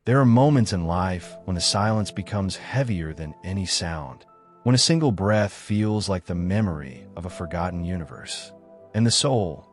There are moments in life when the silence becomes heavier than any sound, when a single breath feels like the memory of a forgotten universe, and the soul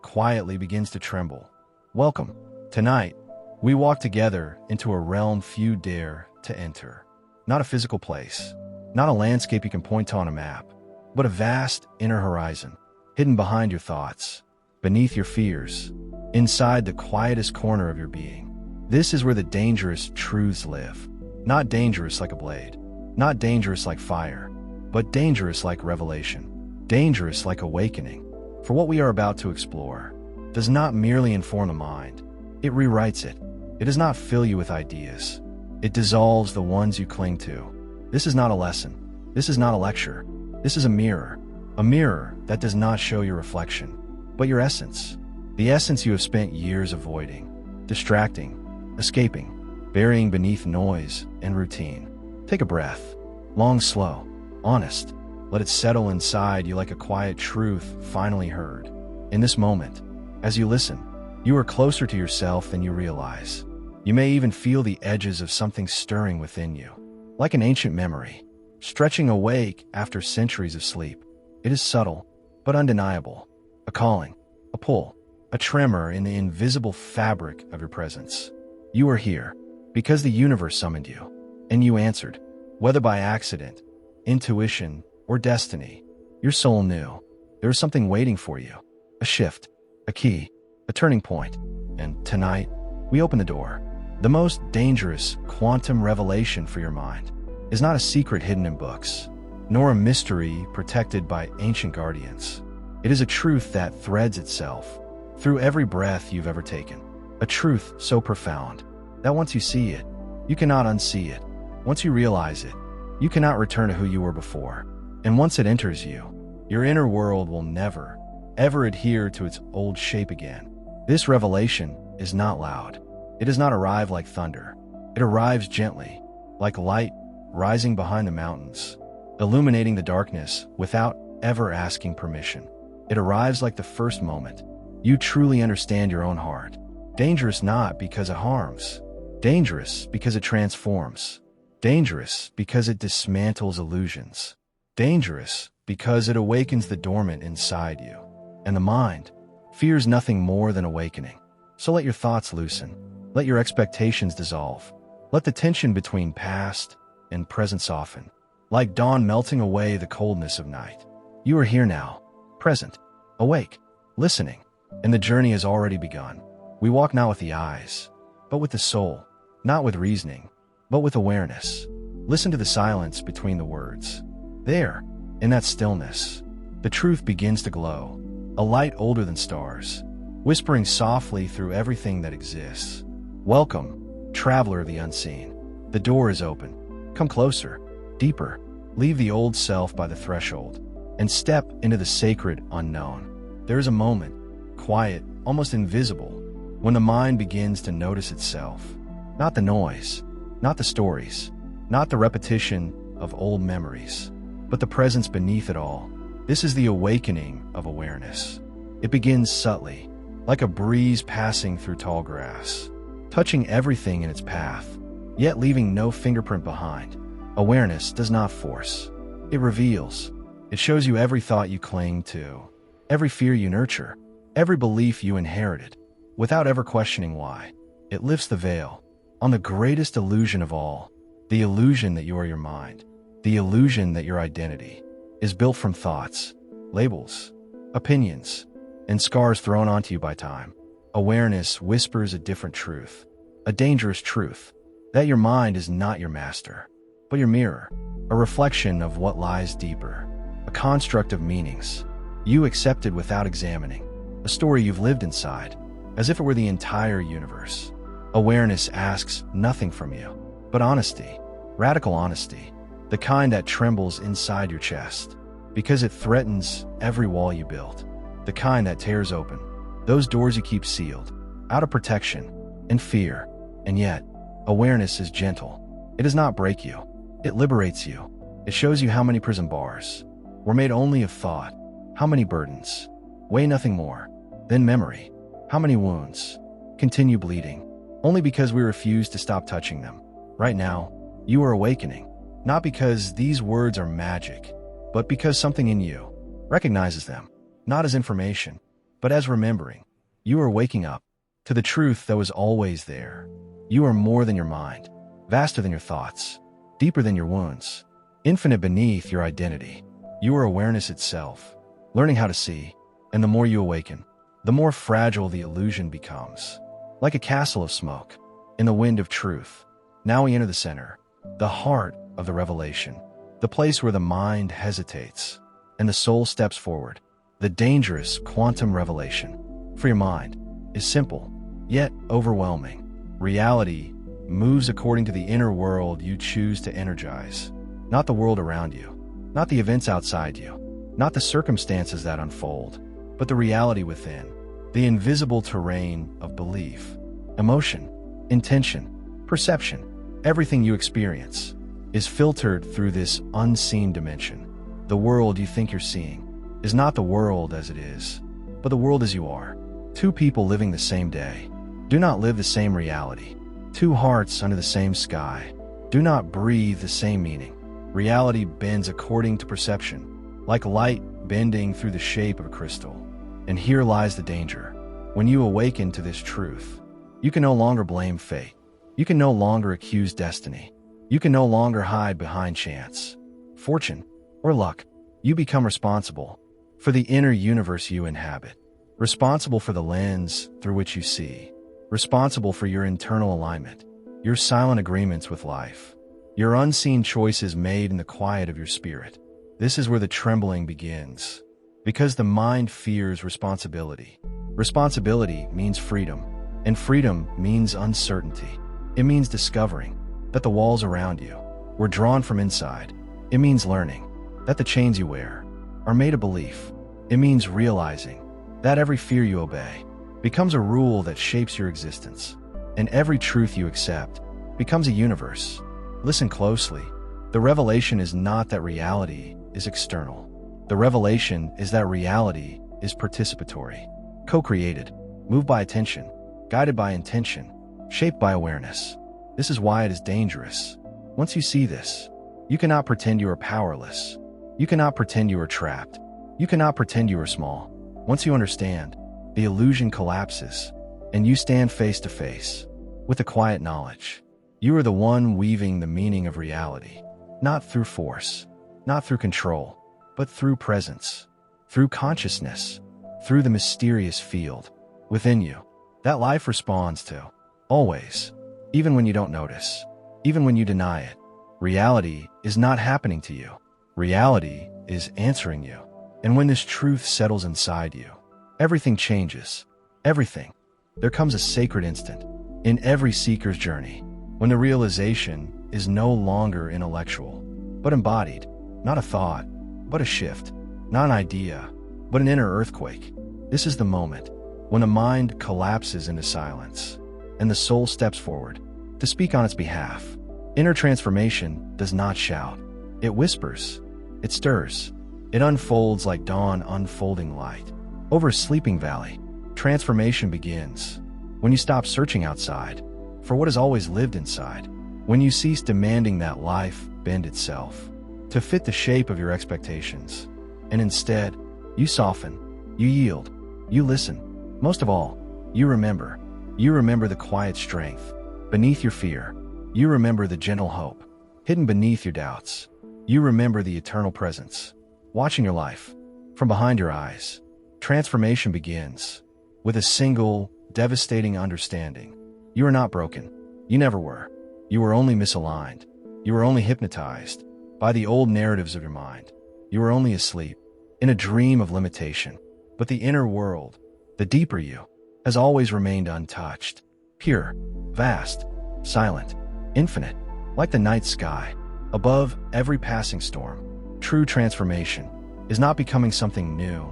quietly begins to tremble. Welcome. Tonight, we walk together into a realm few dare to enter. Not a physical place, not a landscape you can point to on a map, but a vast inner horizon, hidden behind your thoughts, beneath your fears, inside the quietest corner of your being. This is where the dangerous truths live. Not dangerous like a blade, not dangerous like fire, but dangerous like revelation, dangerous like awakening. For what we are about to explore does not merely inform the mind, it rewrites it. It does not fill you with ideas. It dissolves the ones you cling to. This is not a lesson. This is not a lecture. This is a mirror that does not show your reflection, but your essence, the essence you have spent years avoiding, distracting, escaping, burying beneath noise and routine. Take a breath, long, slow, honest. Let it settle inside you like a quiet truth finally heard. In this moment, as you listen, you are closer to yourself than you realize. You may even feel the edges of something stirring within you, like an ancient memory, stretching awake after centuries of sleep. It is subtle, but undeniable. A calling, a pull, a tremor in the invisible fabric of your presence. You are here because the universe summoned you, and you answered. Whether by accident, intuition, or destiny, your soul knew there was something waiting for you. A shift, a key, a turning point. And tonight, we open the door. The most dangerous quantum revelation for your mind is not a secret hidden in books, nor a mystery protected by ancient guardians. It is a truth that threads itself through every breath you've ever taken. A truth so profound that once you see it, you cannot unsee it. Once you realize it, you cannot return to who you were before. And once it enters you, your inner world will never, ever adhere to its old shape again. This revelation is not loud. It does not arrive like thunder. It arrives gently, like light rising behind the mountains, illuminating the darkness without ever asking permission. It arrives like the first moment you truly understand your own heart. Dangerous not because it harms. Dangerous because it transforms. Dangerous because it dismantles illusions. Dangerous because it awakens the dormant inside you. And the mind fears nothing more than awakening. So let your thoughts loosen. Let your expectations dissolve. Let the tension between past and present soften. Like dawn melting away the coldness of night. You are here now, present, awake, listening, and the journey has already begun. We walk not with the eyes, but with the soul, not with reasoning, but with awareness. Listen to the silence between the words. There, in that stillness, the truth begins to glow, a light older than stars, whispering softly through everything that exists. Welcome, traveler of the unseen. The door is open. Come closer, deeper. Leave the old self by the threshold and step into the sacred unknown. There is a moment, quiet, almost invisible, when the mind begins to notice itself. Not the noise, not the stories, not the repetition of old memories, but the presence beneath it all. This is the awakening of awareness. It begins subtly, like a breeze passing through tall grass, touching everything in its path, yet leaving no fingerprint behind. Awareness does not force. It reveals. It shows you every thought you cling to, every fear you nurture, every belief you inherited, without ever questioning why. It lifts the veil on the greatest illusion of all, the illusion that you are your mind, the illusion that your identity is built from thoughts, labels, opinions, and scars thrown onto you by time. Awareness whispers a different truth, a dangerous truth, that your mind is not your master, but your mirror, a reflection of what lies deeper, a construct of meanings you accepted without examining, a story you've lived inside, as if it were the entire universe. Awareness asks nothing from you, but honesty, radical honesty, the kind that trembles inside your chest, because it threatens every wall you built, the kind that tears open those doors you keep sealed, out of protection and fear. And yet, awareness is gentle. It does not break you. It liberates you. It shows you how many prison bars were made only of thought, how many burdens weigh nothing more than memory, how many wounds continue bleeding only because we refuse to stop touching them. Right now, you are awakening, not because these words are magic, but because something in you recognizes them, not as information, but as remembering. You are waking up to the truth that was always there. You are more than your mind, vaster than your thoughts, deeper than your wounds, infinite beneath your identity. You are awareness itself, learning how to see, and the more you awaken, the more fragile the illusion becomes. Like a castle of smoke, in the wind of truth, now we enter the center, the heart of the revelation, the place where the mind hesitates and the soul steps forward, the dangerous quantum revelation. For your mind is simple, yet overwhelming. Reality moves according to the inner world you choose to energize, not the world around you, not the events outside you, not the circumstances that unfold, but the reality within, the invisible terrain of belief, emotion, intention, perception. Everything you experience is filtered through this unseen dimension. The world you think you're seeing is not the world as it is, but the world as you are. Two people living the same day do not live the same reality. Two hearts under the same sky do not breathe the same meaning. Reality bends according to perception, like light bending through the shape of a crystal. And here lies the danger. When you awaken to this truth, you can no longer blame fate. You can no longer accuse destiny. You can no longer hide behind chance, fortune, or luck. You become responsible for the inner universe you inhabit, responsible for the lens through which you see, responsible for your internal alignment, your silent agreements with life, your unseen choices made in the quiet of your spirit. This is where the trembling begins, because the mind fears responsibility. Responsibility means freedom, and freedom means uncertainty. It means discovering that the walls around you were drawn from inside. It means learning that the chains you wear are made of belief. It means realizing that every fear you obey becomes a rule that shapes your existence, and every truth you accept becomes a universe. Listen closely. The revelation is not that reality is external. The revelation is that reality is participatory, co-created, moved by attention, guided by intention, shaped by awareness. This is why it is dangerous. Once you see this, you cannot pretend you are powerless. You cannot pretend you are trapped. You cannot pretend you are small. Once you understand, the illusion collapses, and you stand face to face with the quiet knowledge. You are the one weaving the meaning of reality, not through force, not through control, but through presence, through consciousness, through the mysterious field within you that life responds to, always, even when you don't notice, even when you deny it. Reality is not happening to you. Reality is answering you. And when this truth settles inside you, everything changes. Everything. There comes a sacred instant in every seeker's journey when the realization is no longer intellectual, but embodied, not a thought, but a shift, not an idea, but an inner earthquake. This is the moment when the mind collapses into silence and the soul steps forward to speak on its behalf. Inner transformation does not shout. It whispers. It stirs. It unfolds like dawn unfolding light. Over a sleeping valley, transformation begins. When you stop searching outside for what has always lived inside. When you cease demanding that life bend itself to fit the shape of your expectations. And instead, you soften, you yield, you listen. Most of all, you remember. You remember the quiet strength beneath your fear. You remember the gentle hope hidden beneath your doubts. You remember the eternal presence watching your life from behind your eyes. Transformation begins with a single, devastating understanding. You are not broken. You never were. You were only misaligned. You were only hypnotized by the old narratives of your mind. You were only asleep in a dream of limitation. But the inner world, the deeper you, has always remained untouched, pure, vast, silent, infinite, like the night sky, above every passing storm. True transformation is not becoming something new,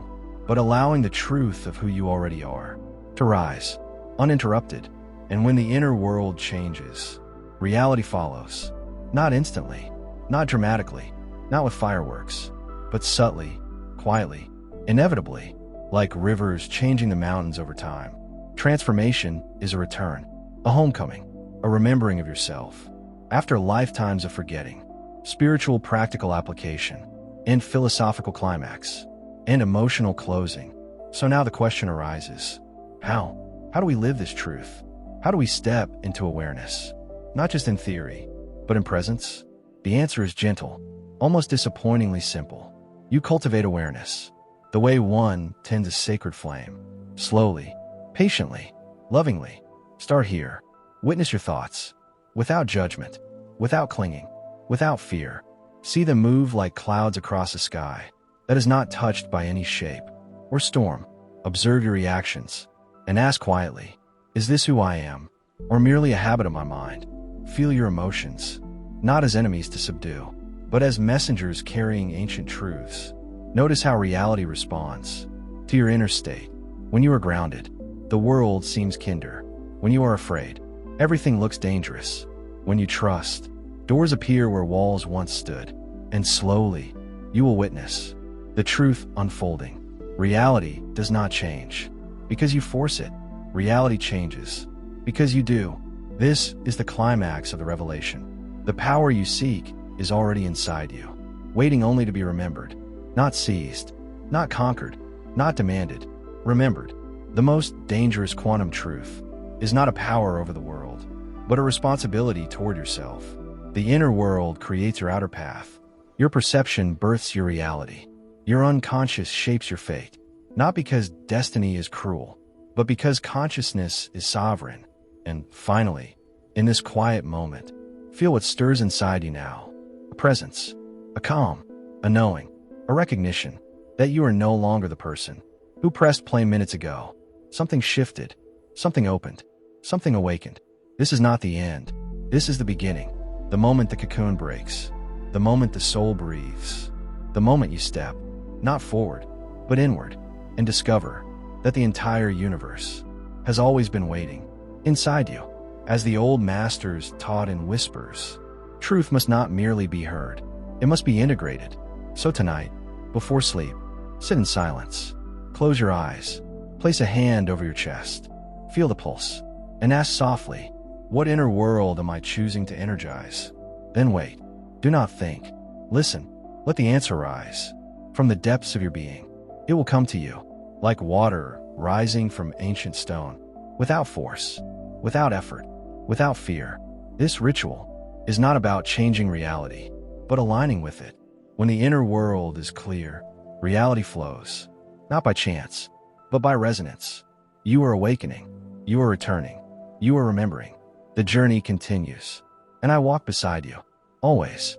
but allowing the truth of who you already are to rise, uninterrupted. And when the inner world changes, reality follows. Not instantly, not dramatically, not with fireworks, but subtly, quietly, inevitably, like rivers changing the mountains over time. Transformation is a return, a homecoming, a remembering of yourself. After lifetimes of forgetting, spiritual practical application, and philosophical climax, and emotional closing. So now the question arises, how? How do we live this truth? How do we step into awareness? Not just in theory, but in presence? The answer is gentle, almost disappointingly simple. You cultivate awareness, the way one tends a sacred flame. Slowly, patiently, lovingly. Start here. Witness your thoughts, without judgment, without clinging, without fear. See them move like clouds across a sky that is not touched by any shape or storm. Observe your reactions and ask quietly, is this who I am, or merely a habit of my mind? Feel your emotions, not as enemies to subdue, but as messengers carrying ancient truths. Notice how reality responds to your inner state. When you are grounded, the world seems kinder. When you are afraid, everything looks dangerous. When you trust, doors appear where walls once stood. And slowly, you will witness the truth unfolding. Reality does not change because you force it. Reality changes because you do. This is the climax of the revelation. The power you seek is already inside you, waiting only to be remembered, not seized, not conquered, not demanded, remembered. The most dangerous quantum truth is not a power over the world, but a responsibility toward yourself. The inner world creates your outer path. Your perception births your reality. Your unconscious shapes your fate, not because destiny is cruel, but because consciousness is sovereign. And finally, in this quiet moment, feel what stirs inside you now. A presence, a calm, a knowing, a recognition that you are no longer the person who pressed play minutes ago. Something shifted, something opened, something awakened. This is not the end. This is the beginning. The moment the cocoon breaks, the moment the soul breathes, the moment you step, not forward, but inward, and discover that the entire universe has always been waiting inside you. As the old masters taught in whispers, truth must not merely be heard, it must be integrated. So tonight, before sleep, sit in silence, close your eyes, place a hand over your chest, feel the pulse, and ask softly, what inner world am I choosing to energize? Then wait. Do not think. Listen. Let the answer rise from the depths of your being. It will come to you like water rising from ancient stone, without force, without effort, without fear. This ritual is not about changing reality, but aligning with it. When the inner world is clear, reality flows, not by chance, but by resonance. You are awakening. You are returning. You are remembering. The journey continues, and I walk beside you, always.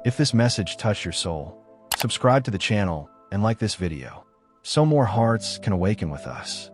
If this message touched your soul, subscribe to the channel and like this video, so more hearts can awaken with us.